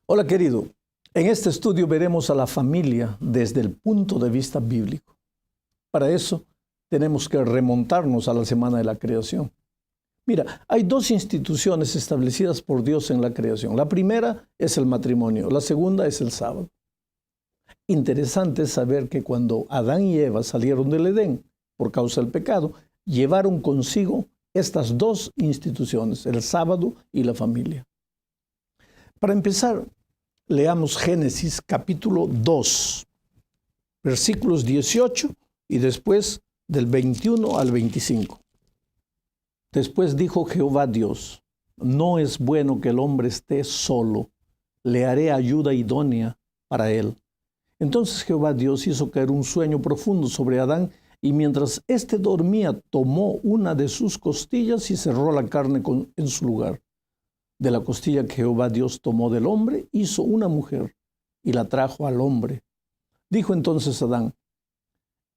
Hola querido, en este estudio veremos a la familia desde el punto de vista bíblico. Para eso tenemos que remontarnos a la semana de la creación. Mira, hay dos instituciones establecidas por Dios en la creación. La primera es el matrimonio, la segunda es el sábado. Interesante saber que cuando Adán y Eva salieron del Edén por causa del pecado, llevaron consigo estas dos instituciones, el sábado y la familia. Para empezar, leamos Génesis capítulo 2, versículos 18 y después del 21 al 25. Después dijo Jehová Dios: no es bueno que el hombre esté solo, le haré ayuda idónea para él. Entonces Jehová Dios hizo caer un sueño profundo sobre Adán, y mientras éste dormía, tomó una de sus costillas y cerró la carne en su lugar. De la costilla que Jehová Dios tomó del hombre, hizo una mujer y la trajo al hombre. Dijo entonces Adán: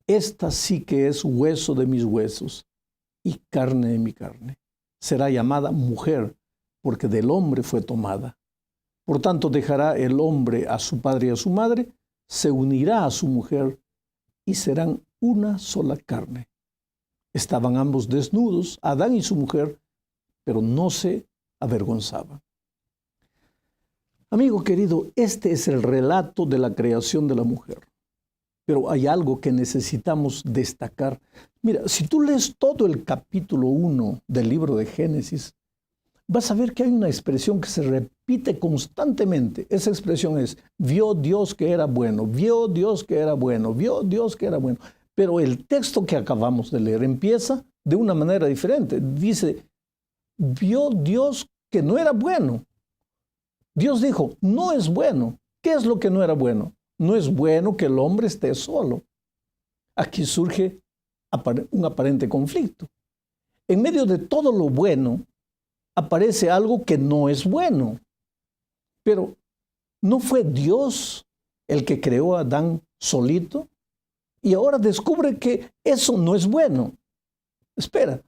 esta sí que es hueso de mis huesos y carne de mi carne. Será llamada mujer, porque del hombre fue tomada. Por tanto, dejará el hombre a su padre y a su madre, se unirá a su mujer y serán una sola carne. Estaban ambos desnudos, Adán y su mujer, pero no se avergonzaban. Amigo querido, este es el relato de la creación de la mujer. Pero hay algo que necesitamos destacar. Mira, si tú lees todo el capítulo 1 del libro de Génesis, vas a ver que hay una expresión que se repite constantemente. Esa expresión es: vio Dios que era bueno, vio Dios que era bueno, vio Dios que era bueno. Pero el texto que acabamos de leer empieza de una manera diferente. Dice: vio Dios que no era bueno. Dios dijo: no es bueno. ¿Qué es lo que no era bueno? No es bueno que el hombre esté solo. Aquí surge un aparente conflicto. En medio de todo lo bueno, aparece algo que no es bueno. Pero ¿no fue Dios el que creó a Adán solito? Y ahora descubre que eso no es bueno. Espera,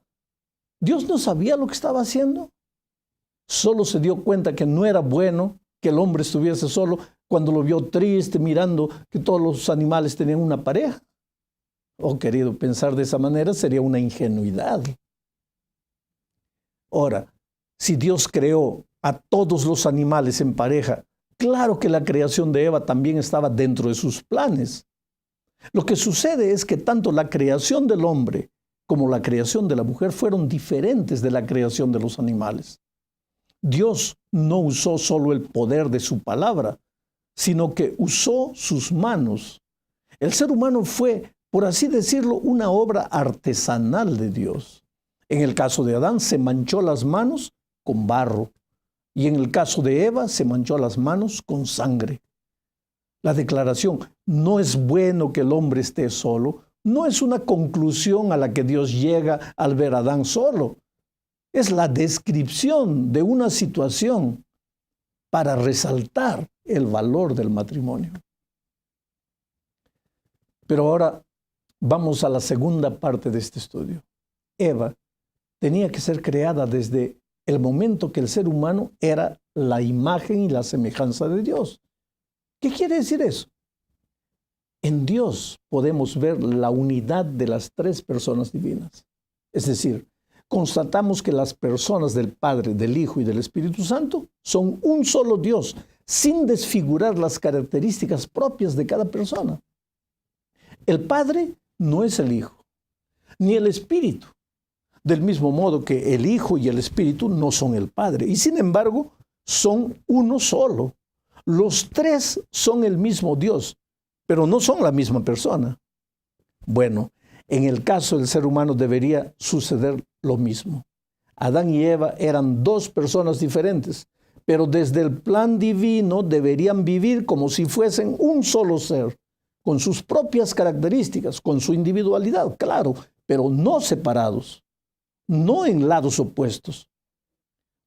¿Dios no sabía lo que estaba haciendo? Solo se dio cuenta que no era bueno que el hombre estuviese solo cuando lo vio triste, mirando que todos los animales tenían una pareja. Oh, querido, pensar de esa manera sería una ingenuidad. Ahora, si Dios creó a todos los animales en pareja, claro que la creación de Eva también estaba dentro de sus planes. Lo que sucede es que tanto la creación del hombre como la creación de la mujer fueron diferentes de la creación de los animales. Dios no usó solo el poder de su palabra, sino que usó sus manos. El ser humano fue, por así decirlo, una obra artesanal de Dios. En el caso de Adán se manchó las manos con barro, y en el caso de Eva se manchó las manos con sangre. La declaración: no es bueno que el hombre esté solo, no es una conclusión a la que Dios llega al ver a Adán solo. Es la descripción de una situación para resaltar el valor del matrimonio. Pero ahora vamos a la segunda parte de este estudio. Eva tenía que ser creada desde el momento que el ser humano era la imagen y la semejanza de Dios. ¿Qué quiere decir eso? En Dios podemos ver la unidad de las tres personas divinas. Es decir, constatamos que las personas del Padre, del Hijo y del Espíritu Santo son un solo Dios, sin desfigurar las características propias de cada persona. El Padre no es el Hijo, ni el Espíritu. Del mismo modo que el Hijo y el Espíritu no son el Padre, y sin embargo son uno solo. Los tres son el mismo Dios, pero no son la misma persona. Bueno, en el caso del ser humano debería suceder lo mismo. Adán y Eva eran dos personas diferentes, pero desde el plan divino deberían vivir como si fuesen un solo ser, con sus propias características, con su individualidad, claro, pero no separados, no en lados opuestos.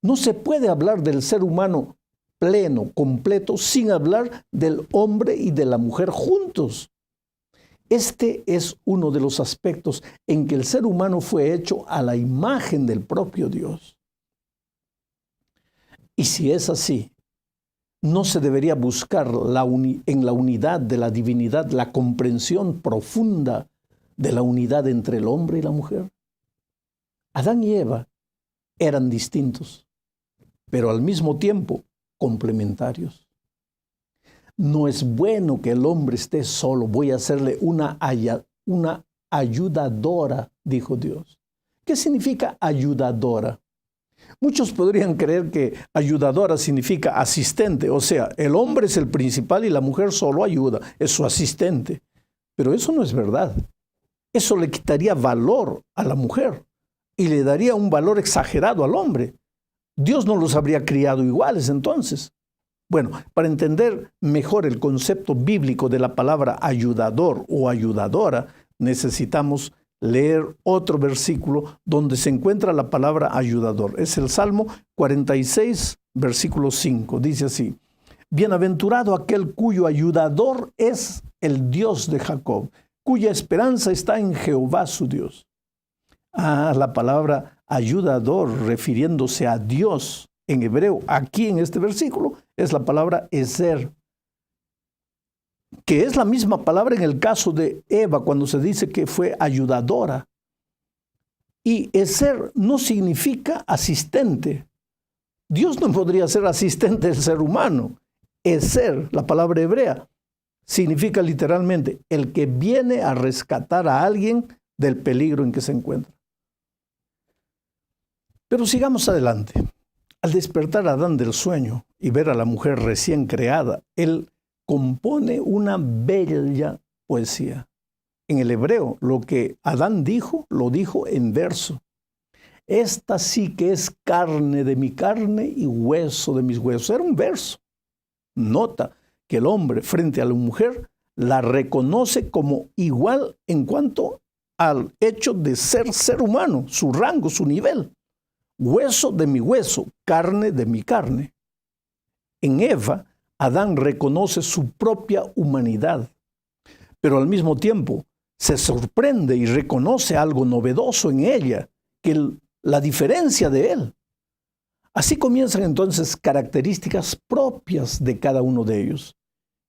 No se puede hablar del ser humano pleno, completo, sin hablar del hombre y de la mujer juntos. Este es uno de los aspectos en que el ser humano fue hecho a la imagen del propio Dios. Y si es así, ¿No se debería buscar en la unidad de la divinidad la comprensión profunda de la unidad entre el hombre y la mujer? Adán y Eva eran distintos, pero al mismo tiempo complementarios. No es bueno que el hombre esté solo. Voy a hacerle una ayudadora, dijo Dios. ¿Qué significa ayudadora? Muchos podrían creer que ayudadora significa asistente, o sea, el hombre es el principal y la mujer solo ayuda, es su asistente. Pero eso no es verdad. Eso le quitaría valor a la mujer y le daría un valor exagerado al hombre. Dios no los habría criado iguales entonces. Bueno, para entender mejor el concepto bíblico de la palabra ayudador o ayudadora, necesitamos leer otro versículo donde se encuentra la palabra ayudador. Es el Salmo 46, versículo 5. Dice así: bienaventurado aquel cuyo ayudador es el Dios de Jacob, cuya esperanza está en Jehová su Dios. La palabra ayudador, refiriéndose a Dios en hebreo, aquí en este versículo, es la palabra ezer, que es la misma palabra en el caso de Eva, cuando se dice que fue ayudadora. Y ezer no significa asistente. Dios no podría ser asistente del ser humano. Ezer, la palabra hebrea, significa literalmente el que viene a rescatar a alguien del peligro en que se encuentra. Pero sigamos adelante. Al despertar a Adán del sueño y ver a la mujer recién creada, él compone una bella poesía. En el hebreo, lo que Adán dijo, lo dijo en verso. Esta sí que es carne de mi carne y hueso de mis huesos. Era un verso. Nota que el hombre frente a la mujer la reconoce como igual en cuanto al hecho de ser humano, su rango, su nivel. Hueso de mi hueso, carne de mi carne. En Eva, Adán reconoce su propia humanidad, pero al mismo tiempo se sorprende y reconoce algo novedoso en ella, que la diferencia de él. Así comienzan entonces características propias de cada uno de ellos,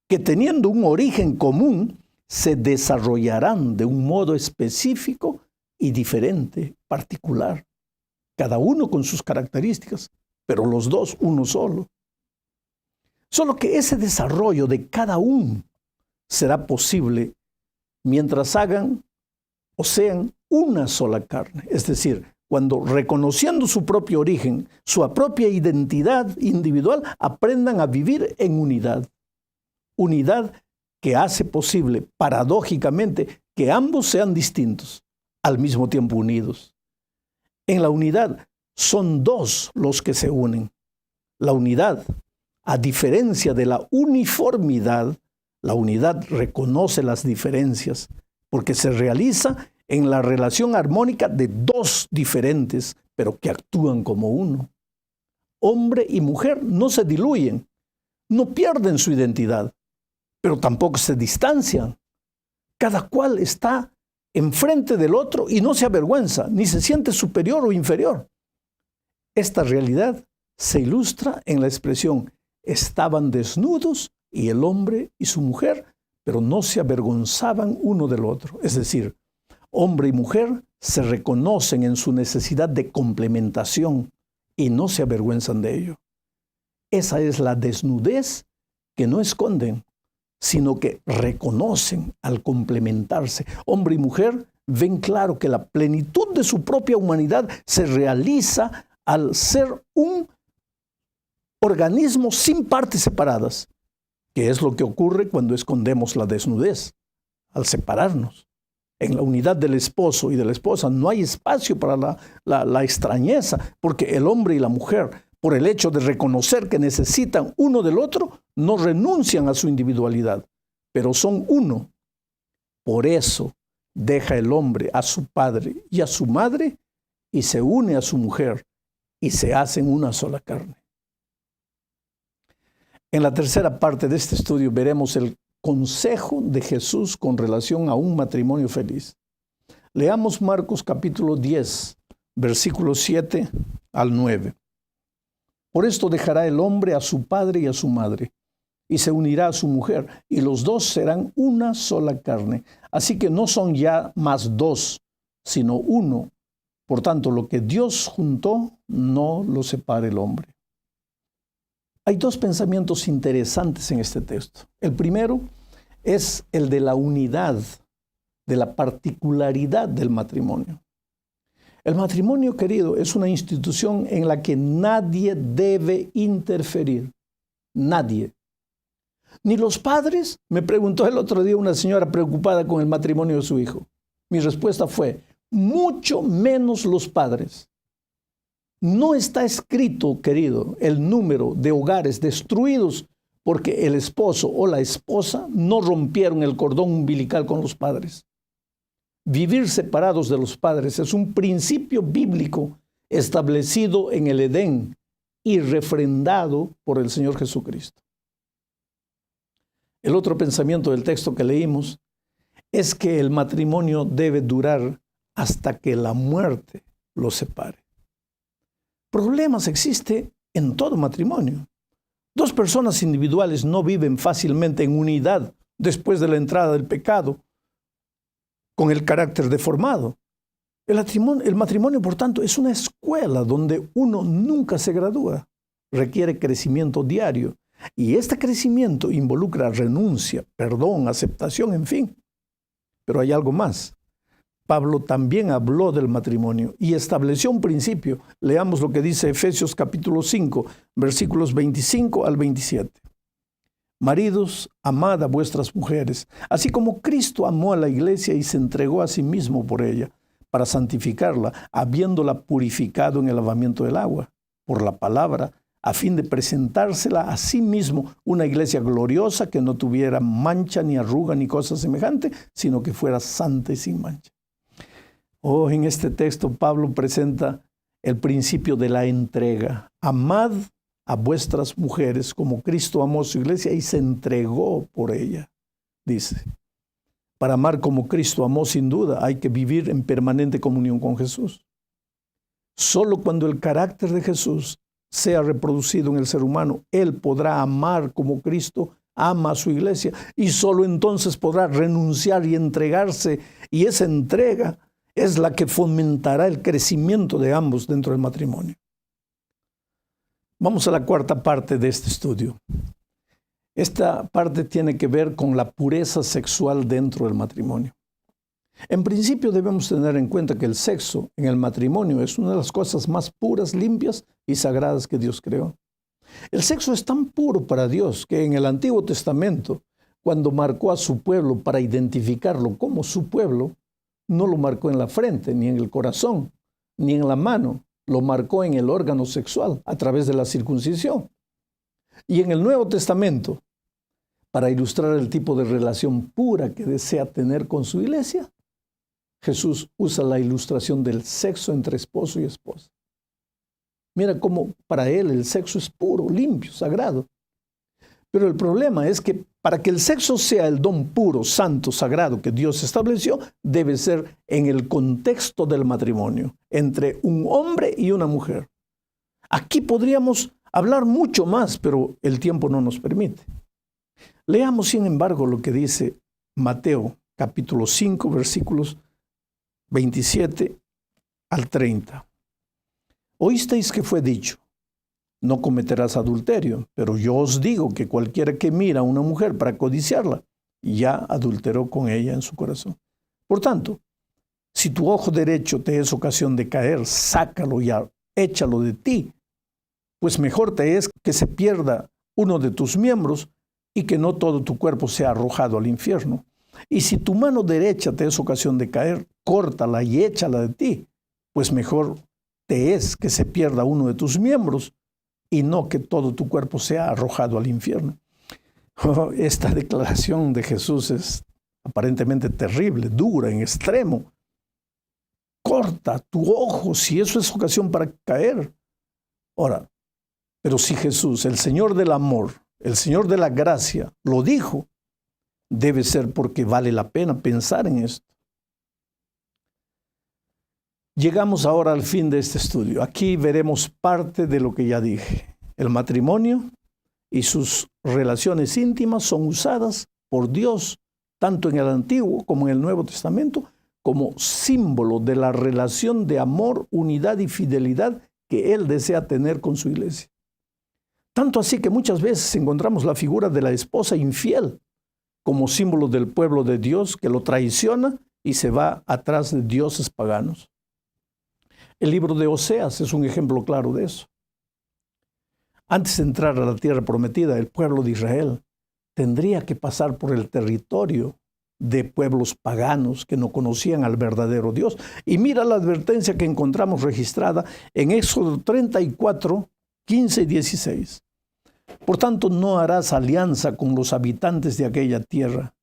que teniendo un origen común, se desarrollarán de un modo específico y diferente, particular. Cada uno con sus características, pero los dos uno solo. Solo que ese desarrollo de cada uno será posible mientras hagan o sean una sola carne. Es decir, cuando reconociendo su propio origen, su propia identidad individual, aprendan a vivir en unidad. Unidad que hace posible, paradójicamente, que ambos sean distintos, al mismo tiempo unidos. En la unidad son dos los que se unen. La unidad, a diferencia de la uniformidad, la unidad reconoce las diferencias porque se realiza en la relación armónica de dos diferentes, pero que actúan como uno. Hombre y mujer no se diluyen, no pierden su identidad, pero tampoco se distancian. Cada cual está enfrente del otro y no se avergüenza, ni se siente superior o inferior. Esta realidad se ilustra en la expresión: estaban desnudos y el hombre y su mujer, pero no se avergonzaban uno del otro. Es decir, hombre y mujer se reconocen en su necesidad de complementación y no se avergüenzan de ello. Esa es la desnudez que no esconden, sino que reconocen al complementarse. Hombre y mujer ven claro que la plenitud de su propia humanidad se realiza al ser un organismo sin partes separadas, que es lo que ocurre cuando escondemos la desnudez, al separarnos. En la unidad del esposo y de la esposa no hay espacio para la extrañeza, porque el hombre y la mujer, por el hecho de reconocer que necesitan uno del otro, no renuncian a su individualidad, pero son uno. Por eso deja el hombre a su padre y a su madre y se une a su mujer y se hacen una sola carne. En la tercera parte de este estudio veremos el consejo de Jesús con relación a un matrimonio feliz. Leamos Marcos capítulo 10, versículos 7 al 9. Por esto dejará el hombre a su padre y a su madre, y se unirá a su mujer, y los dos serán una sola carne. Así que no son ya más dos, sino uno. Por tanto, lo que Dios juntó, no lo separe el hombre. Hay dos pensamientos interesantes en este texto. El primero es el de la unidad, de la particularidad del matrimonio. El matrimonio, querido, es una institución en la que nadie debe interferir. Nadie. Ni los padres. Me preguntó el otro día una señora preocupada con el matrimonio de su hijo. Mi respuesta fue, mucho menos los padres. No está escrito, querido, el número de hogares destruidos porque el esposo o la esposa no rompieron el cordón umbilical con los padres. Vivir separados de los padres es un principio bíblico establecido en el Edén y refrendado por el Señor Jesucristo. El otro pensamiento del texto que leímos es que el matrimonio debe durar hasta que la muerte los separe. Problemas existen en todo matrimonio. Dos personas individuales no viven fácilmente en unidad después de la entrada del pecado, con el carácter deformado. El matrimonio, por tanto, es una escuela donde uno nunca se gradúa. Requiere crecimiento diario. Y este crecimiento involucra renuncia, perdón, aceptación, en fin. Pero hay algo más. Pablo también habló del matrimonio y estableció un principio. Leamos lo que dice Efesios capítulo 5, versículos 25 al 27. Maridos, amad a vuestras mujeres, así como Cristo amó a la iglesia y se entregó a sí mismo por ella, para santificarla, habiéndola purificado en el lavamiento del agua, por la palabra, a fin de presentársela a sí mismo una iglesia gloriosa que no tuviera mancha, ni arruga, ni cosa semejante, sino que fuera santa y sin mancha. En este texto Pablo presenta el principio de la entrega. Amad a vuestras mujeres como Cristo amó a su iglesia y se entregó por ella, dice. Para amar como Cristo amó, sin duda, hay que vivir en permanente comunión con Jesús. Solo cuando el carácter de Jesús sea reproducido en el ser humano, Él podrá amar como Cristo ama a su iglesia y solo entonces podrá renunciar y entregarse, y esa entrega es la que fomentará el crecimiento de ambos dentro del matrimonio. Vamos a la cuarta parte de este estudio. Esta parte tiene que ver con la pureza sexual dentro del matrimonio. En principio debemos tener en cuenta que el sexo en el matrimonio es una de las cosas más puras, limpias y sagradas que Dios creó. El sexo es tan puro para Dios que en el Antiguo Testamento, cuando marcó a su pueblo para identificarlo como su pueblo, no lo marcó en la frente, ni en el corazón, ni en la mano. Lo marcó en el órgano sexual a través de la circuncisión. Y en el Nuevo Testamento, para ilustrar el tipo de relación pura que desea tener con su iglesia, Jesús usa la ilustración del sexo entre esposo y esposa. Mira cómo para él el sexo es puro, limpio, sagrado. Pero el problema es que para que el sexo sea el don puro, santo, sagrado que Dios estableció, debe ser en el contexto del matrimonio, entre un hombre y una mujer. Aquí podríamos hablar mucho más, pero el tiempo no nos permite. Leamos, sin embargo, lo que dice Mateo, capítulo 5, versículos 27 al 30. Oísteis que fue dicho, no cometerás adulterio, pero yo os digo que cualquiera que mira a una mujer para codiciarla, ya adulteró con ella en su corazón. Por tanto, si tu ojo derecho te es ocasión de caer, sácalo y échalo de ti, pues mejor te es que se pierda uno de tus miembros y que no todo tu cuerpo sea arrojado al infierno. Y si tu mano derecha te es ocasión de caer, córtala y échala de ti, pues mejor te es que se pierda uno de tus miembros y no que todo tu cuerpo sea arrojado al infierno. Esta declaración de Jesús es aparentemente terrible, dura, en extremo. Corta tu ojo si eso es ocasión para caer. Ahora, pero si Jesús, el Señor del amor, el Señor de la gracia, lo dijo, debe ser porque vale la pena pensar en esto. Llegamos ahora al fin de este estudio. Aquí veremos parte de lo que ya dije. El matrimonio y sus relaciones íntimas son usadas por Dios, tanto en el Antiguo como en el Nuevo Testamento, como símbolo de la relación de amor, unidad y fidelidad que Él desea tener con su iglesia. Tanto así que muchas veces encontramos la figura de la esposa infiel como símbolo del pueblo de Dios que lo traiciona y se va atrás de dioses paganos. El libro de Oseas es un ejemplo claro de eso. Antes de entrar a la tierra prometida, el pueblo de Israel tendría que pasar por el territorio de pueblos paganos que no conocían al verdadero Dios. Y mira la advertencia que encontramos registrada en Éxodo 34, 15 y 16. Por tanto, no harás alianza con los habitantes de aquella tierra,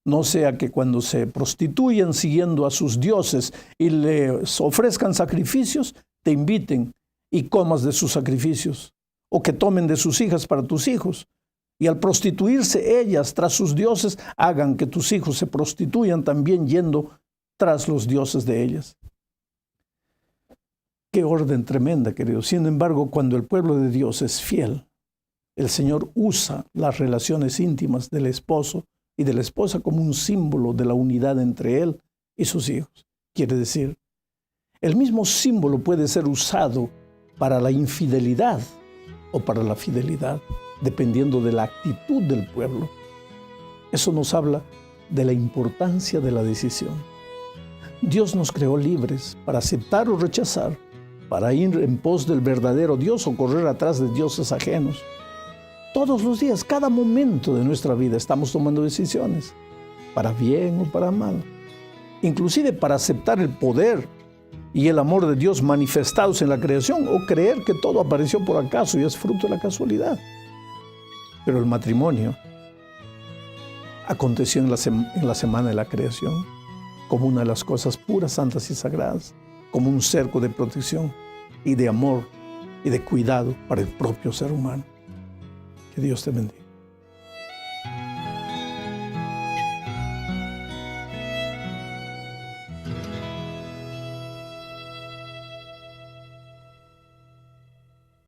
no sea que cuando se prostituyan siguiendo a sus dioses y les ofrezcan sacrificios, te inviten y comas de sus sacrificios, o que tomen de sus hijas para tus hijos, y al prostituirse ellas tras sus dioses, hagan que tus hijos se prostituyan también yendo tras los dioses de ellas. Qué orden tremenda, queridos. Sin embargo, cuando el pueblo de Dios es fiel, el Señor usa las relaciones íntimas del esposo y de la esposa como un símbolo de la unidad entre él y sus hijos. Quiere decir, el mismo símbolo puede ser usado para la infidelidad o para la fidelidad, dependiendo de la actitud del pueblo. Eso nos habla de la importancia de la decisión. Dios nos creó libres para aceptar o rechazar, para ir en pos del verdadero Dios o correr atrás de dioses ajenos. Todos los días, cada momento de nuestra vida estamos tomando decisiones, para bien o para mal. Inclusive para aceptar el poder y el amor de Dios manifestados en la creación o creer que todo apareció por acaso y es fruto de la casualidad. Pero el matrimonio aconteció en la semana de la creación como una de las cosas puras, santas y sagradas, como un cerco de protección y de amor y de cuidado para el propio ser humano. Que Dios te bendiga.